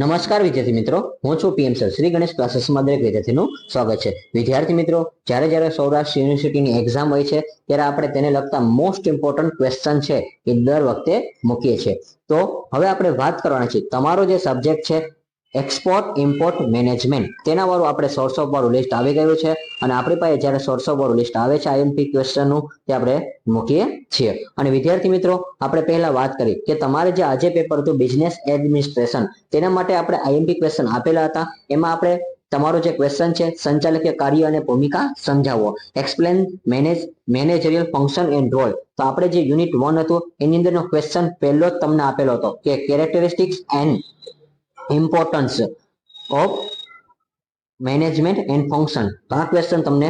નમસ્કાર વિદ્યાર્થી મિત્રો, હું છું પીએમ સર શ્રી ગણેશ ક્લાસીસમાં દરેક વિદ્યાર્થીનું સ્વાગત છે. વિદ્યાર્થી મિત્રો, જ્યારે સૌરાષ્ટ્ર યુનિવર્સિટીની એક્ઝામ હોય છે ત્યારે આપણે તેને લગતા મોસ્ટ ઇમ્પોર્ટન્ટ ક્વેશ્ચન છે એ દર વખતે મૂકીએ છીએ. તો હવે આપણે વાત કરવાની છે તમારો જે સબ્જેક્ટ છે એક્સપોર્ટ ઇમ્પોર્ટ મેનેજમેન્ટ, તેના વાળું આપણે સોર્સ ઓફ વાળું લિસ્ટ આવી ગયું છે અને આપણી પાસે જ્યારે સોર્સ ઓફ વાળું લિસ્ટ આવે છે આઈએમપી ક્વેશ્ચનનું તે આપણે મૂકીએ છીએ. અને વિદ્યાર્થી મિત્રો, આપણે પહેલા વાત કરી કે તમારે જે આજે પેપર હતું બિઝનેસ એડમિનિસ્ટ્રેશન, તેના માટે આપણે આઈએમપી ક્વેશ્ચન આપેલા હતા. એમાં આપણે તમારો જે ક્વેશ્ચન છે સંચાલકીય કાર્ય અને ભૂમિકા સમજાવો, explain managerial function and role. તો આપણે જે યુનિટ 1 હતું એની અંદરનો ક્વેશ્ચન પહેલો જ તમને આપેલો હતો કે characteristics and importance of management and function. તો આ ક્વેશ્ચન તમને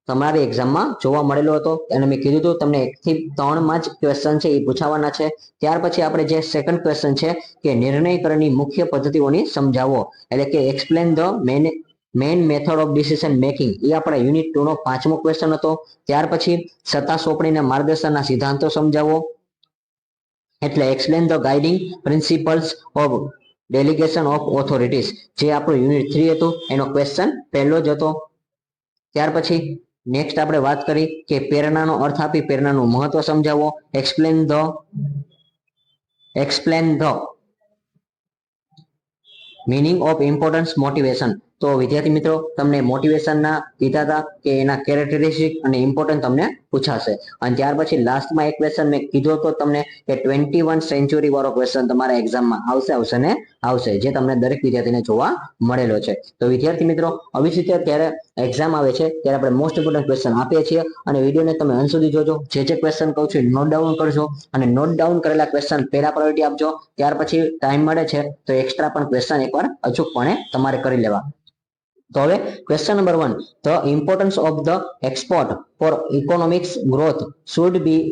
તમારી એક્ઝામમાં જોવા મળેલો હતો અને મેં કીધું હતું તમને 1 થી 3 માં જ ક્વેશ્ચન છે એ પૂછાવાના છે. ત્યાર પછી આપણે જે સેકન્ડ ક્વેશ્ચન છે કે નિર્ણયકરણની મુખ્ય પદ્ધતિઓની સમજાવો, એટલે કે explain the main method of decision making, એ આપણા યુનિટ 2 નો 5મો ક્વેશ્ચન હતો. ત્યાર પછી સત્તા સોંપણીના માર્ગદર્શનના સિદ્ધાંતો સમજાવો, એટલે explain the guiding principles of delegation of authorities, જે આપણું યુનિટ 3 હતું એનો ક્વેશ્ચન પહેલો જ હતો. ત્યાર પછી નેક્સ્ટ આપણે વાત કરી કે પ્રેરણાનો અર્થ આપી પ્રેરણાનું મહત્વ સમજાવો, explain the meaning of importance motivation. તો વિદ્યાર્થી મિત્રો, તમને મોટિવેશનના કીધા હતા કે એના કેરેક્ટરિસ્ટિક અને ઇમ્પોર્ટન્ટ તમને પૂછાશે. અને ત્યાર પછી લાસ્ટમાં એક ક્વેશ્ચન મેં કીધો હતો તમને કે 21 સેન્ચુરી વાળો ક્વેશ્ચન તમારા એક્ઝામમાં આવશે ને આવશે, જે તમને દરેક વિદ્યાર્થીને જોવા મળેલો છે. તો વિદ્યાર્થી મિત્રો, આવી રીતે ત્યારે એક્ઝામ આવે છે ત્યારે આપણે મોસ્ટ ઇમ્પોર્ટન્ટ ક્વેશ્ચન આપીએ છીએ અને વિડીયોને તમે અંત સુધી જોજો. જે ક્વેશ્ચન કહું છું નોટ ડાઉન કરજો અને નોટ ડાઉન કરેલા ક્વેશ્ચન પહેલા પ્રાયોરિટી આપજો. ત્યાર પછી ટાઈમ મળે છે તો એક્સ્ટ્રા પણ ક્વેશ્ચન એકવાર અચૂકપણે તમારે કરી લેવા. તો હવે question number 1, the importance of the export for economics growth should be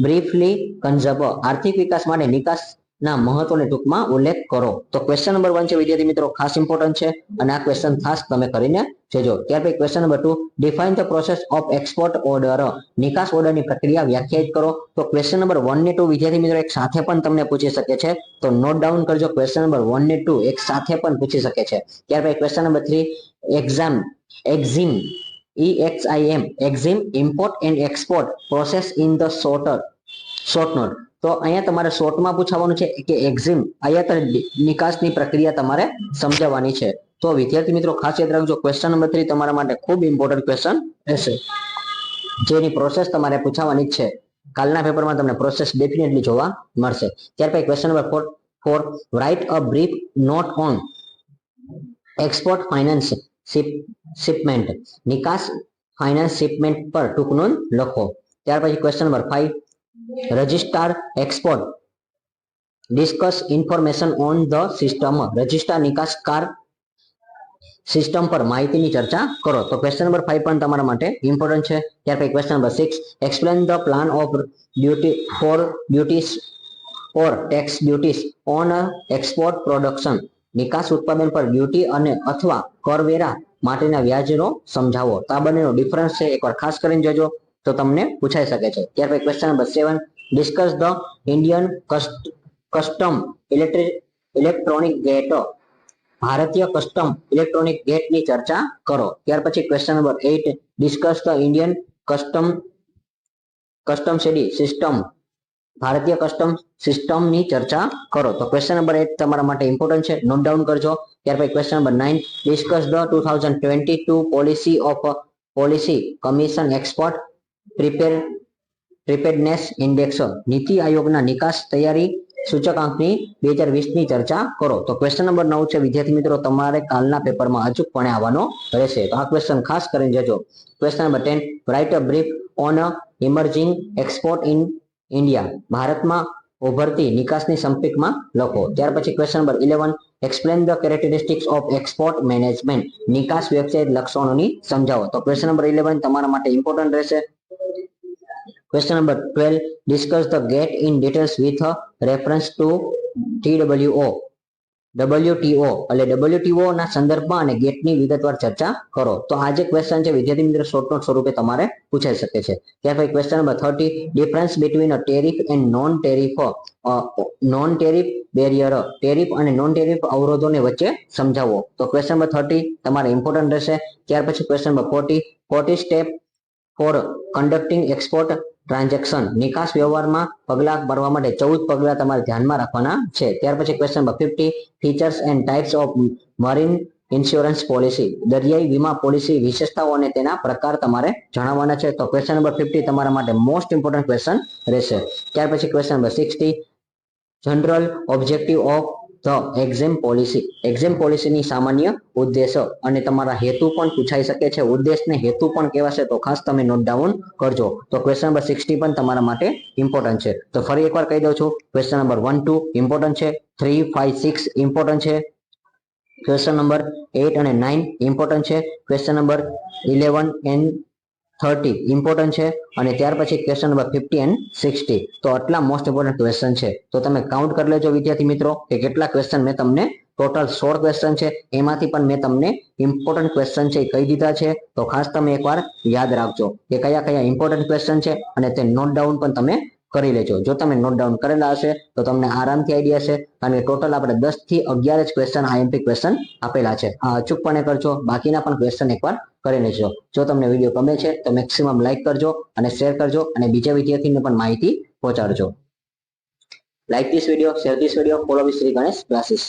briefly conserve. આર્થિક વિકાસ માટે નિકાસના મહત્વને ટૂંકમાં ઉલ્લેખ કરો. તો ક્વેશ્ચન નંબર 1 છે વિદ્યાર્થી મિત્રો, ખાસ ઇમ્પોર્ટન્ટ છે અને આ ક્વેશ્ચન ખાસ તમે કરીને જોજો. ત્યાર પછી question number 2, define the process of export order. નિકાસ ઓર્ડરની પ્રક્રિયા વ્યાખ્યાયિત કરો. તો ક્વેશ્ચન નંબર 1 ને 2 વિદ્યાર્થી મિત્રો એક સાથે પણ તમને પૂછી શકે છે, તો નોટ ડાઉન કરજો. ક્વેશ્ચન નંબર 1 ને 2 એક સાથે પણ પૂછી શકે છે. ત્યાર પછી question number 3, exim exim import and export process in the short note. તો અહીંયા તમારે શોર્ટમાં પૂછવાનું છે કે એક્ઝિમ, અહીંયા નિકાસની પ્રક્રિયા તમારે સમજાવવાની છે. તો વિદ્યાર્થી મિત્રો ખાસ યાદ રાખજો, ક્વેશ્ચન નંબર 3 તમારા માટે ખૂબ ઇમ્પોર્ટન્ટ ક્વેશ્ચન રહેશે, જેની પ્રોસેસ તમારે પૂછાવાની છે. કાલના પેપરમાં તમને પ્રોસેસ ડેફિનેટલી જોવા મળશે. ત્યાર પછી question number 4, write a brief note on export finance shipment. નિકાસ ફાઇનાન્સ શિપમેન્ટ પર ટૂંક નોંધ લખો. ત્યાર પછી question number 5, registrar export discuss information on the system. રજિસ્ટ્રાર નિકાસકાર સિસ્ટમ પર માહિતીની ચર્ચા કરો. તો ક્વેશ્ચન નંબર 5 પણ તમારા માટે ઇમ્પોર્ટન્ટ છે. ત્યાર પછી question number 6, explain the plan of duties or tax duties on export production. નિકાસ ઉત્પાદન પર ડ્યુટી અને અથવા કરવેરા માટેના વ્યાજનો સમજાવો. તો આ બંનેનો ડિફરન્સ છે, એકવાર ખાસ કરીને જોજો તો તમને પૂછાઈ શકે છે. ત્યાર પછી question number 7, discuss the Indian custom electronic gate. ભારતીય કસ્ટમ ઇલેક્ટ્રોનિક ગેટની ચર્ચા કરો. ત્યાર પછી question number 8, discuss the Indian custom system. ભારતીય કસ્ટમ સિસ્ટમની ચર્ચા કરો. તો ક્વેશ્ચન નંબર 8 તમારા માટે ઇમ્પોર્ટન્ટ છે, નોટ ડાઉન કરજો. ત્યાર પછી question number 9, discuss the 2022 policy commission export preparedness index. નીતિ આયોગના નિકાસ તૈયારી સૂચકાંકની 2020 ની ચર્ચા કરો. તો ક્વેશ્ચન નંબર 9 છે વિદ્યાર્થી મિત્રો, તમારે કાલના પેપરમાં અચૂકપણે આવવાનો રહેશે. તો આ ક્વેશ્ચન ખાસ કરીને જજો. Question number 10, right a brief on emerging export in India. ભારતમાં ઉભરતી નિકાસની સંક્ષિપ્તમાં લખો. ત્યાર પછી question number 11, explain the characteristics of export management. નિકાસ વ્યવસાય લક્ષણોની સમજાવો. તો ક્વેશ્ચન નંબર 11 તમારા માટે ઇમ્પોર્ટન્ટ રહેશે. Question number 12, discuss the get in details with reference to TWO. WTO એટલે WTO ના સંદર્ભમાં અને ગેટની વિગતવાર ચર્ચા કરો. તો આ જે ક્વેશ્ચન છે વિદ્યાર્થી મિત્રો શોર્ટ નોટ સ્વરૂપે તમારે પૂછાઈ શકે છે. ત્યાર પછી question number 30 difference between a tariff and non tariff barrier, tariff અને નોન ટેરિફ અવરોધોને વચ્ચે સમજાવો. તો ક્વેશ્ચન નંબર 30 તમારે ઇમ્પોર્ટન્ટ રહેશે. ત્યાર પછી question number 40 step for conducting export transaction, નિકાસ વ્યવહારમાં પગલાં ભરવા માટે 14 પગલાં તમારે ધ્યાનમાં રાખવાના છે. ત્યાર પછી question number 50 features and types of marine insurance policy, દરિયાઈ વીમા પોલિસી વિશેષતાઓ અને તેના પ્રકાર તમારે જણાવવાના છે. તો ક્વેશ્ચન નંબર 50 તમારા માટે મોસ્ટ ઇમ્પોર્ટન્ટ ક્વેશ્ચન રહેશે. ત્યાર પછી question number 60 general objective of the exam policy, exam પોલિસીની સામાન્ય ઉદ્દેશો અને તમારા હેતુ પણ પૂછાઈ શકે છે. ઉદ્દેશ ને હેતુ પણ કહેવાશે, તો ખાસ તમે નોટ ડાઉન કરજો. તો ક્વેશ્ચન નંબર 60 પણ તમારા માટે ઇમ્પોર્ટન્ટ છે. તો ફરી એકવાર કહી દઉં છું, ક્વેશ્ચન નંબર 1 2 ઇમ્પોર્ટન્ટ છે, 3 5 6 ઇમ્પોર્ટન્ટ છે, ક્વેશ્ચન નંબર 8 અને 9 ઇમ્પોર્ટન્ટ છે, ક્વેશ્ચન નંબર 11 એન્ડ 30 ઇમ્પોર્ટન્ટ છે, અને ત્યાર પછી ક્વેશ્ચન નંબર 50 એન્ડ 60. તો આટલા મોસ્ટ ઇમ્પોર્ટન્ટ ક્વેશ્ચન છે. તો તમે કાઉન્ટ કરી લેજો વિદ્યાર્થી મિત્રો કે કેટલા ક્વેશ્ચન મેં તમને ટોટલ 16 ક્વેશ્ચન છે, એમાંથી પણ મેં તમને ઇમ્પોર્ટન્ટ ક્વેશ્ચન છે કહી દીધા છે. તો ખાસ તમે એકવાર યાદ રાખજો કે કયા કયા ઇમ્પોર્ટન્ટ ક્વેશ્ચન છે અને તે નોટ ડાઉન પણ તમે કરી લેજો. જો તમે નોટ ડાઉન કરેલા હશે તો તમને આરામથી આઈડિયા હશે, કારણ કે ટોટલ આપણે 10 થી 11 જ ક્વેશ્ચન IMP ક્વેશ્ચન આપેલા છે. આ અચૂકપણે કરજો, બાકીના પણ ક્વેશ્ચન એકવાર કરી લેજો. જો તમને વિડીયો ગમે છે તો મેક્સિમમ લાઈક કરજો અને શેર કરજો અને બીજા વિદ્યાર્થીને પણ માહિતી પહોંચાડજો. Like this video, share this video, follow with Shri Ganesh classes.